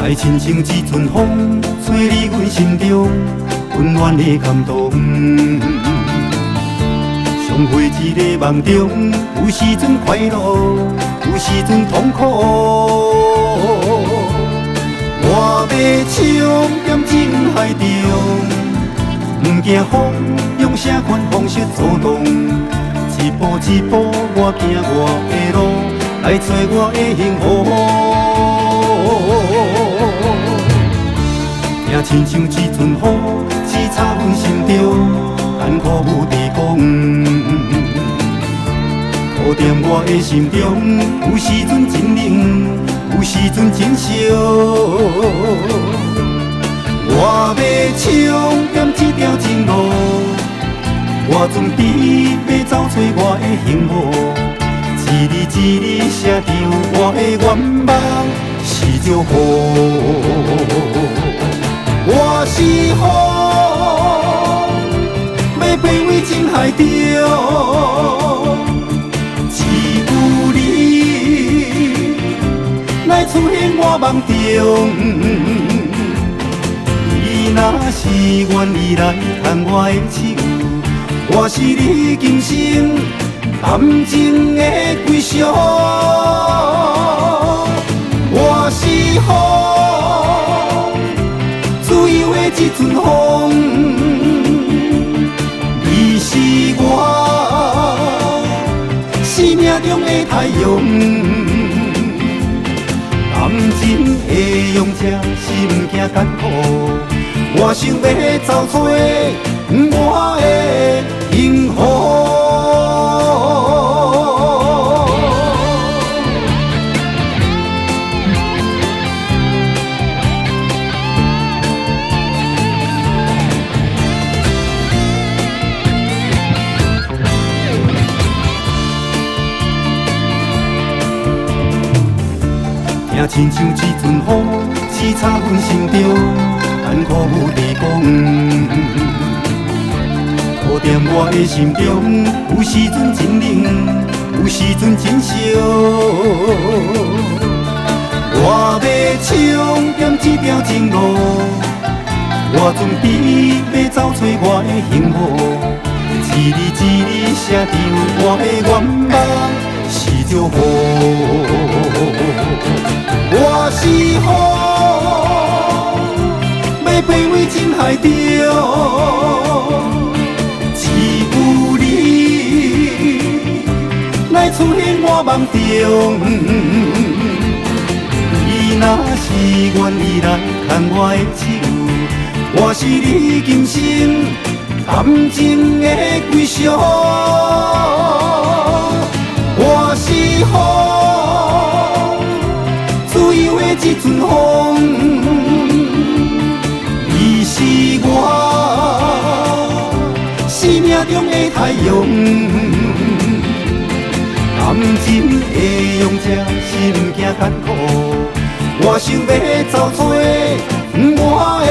爱亲像一阵风，吹入阮心中温暖的感动。相会一个梦中，有时阵快乐，有时阵痛苦。我要唱在情海中，不惊风，用啥款方式作动？一步一步，我行我的路，来找我的幸福。也亲像一阵雨，刺插阮心中，艰苦无地讲。土在我的心中，有时阵真冷，有时阵真烧。我要唱点这条情路，我准备要走找我的幸福。一字一字写着我的愿望是祝福。我是风，要飞回情海中，只有你来出现我梦中。你若是愿意来牵我的手，我是你今生感情的归属。我是风，自由的一阵风，你是我生命中的太阳。感情的勇者是不惊艰苦，我想要走出我的幸福。也亲像一阵雨，刺插阮心中，艰苦无地讲。土在我的心中，有时阵真冷，有时阵真烧。我要唱点这条情路，我准备要走找我的幸福。一字一字写着我的愿望是祝福。我是风，要飞回情海中，只有你来出现我梦中。你若是愿意来牵我的手，我是你今生感情的归属。我是风，自由的一阵风，你是我生命中的太阳。感情的勇者是不惊艰苦，我想要走出我的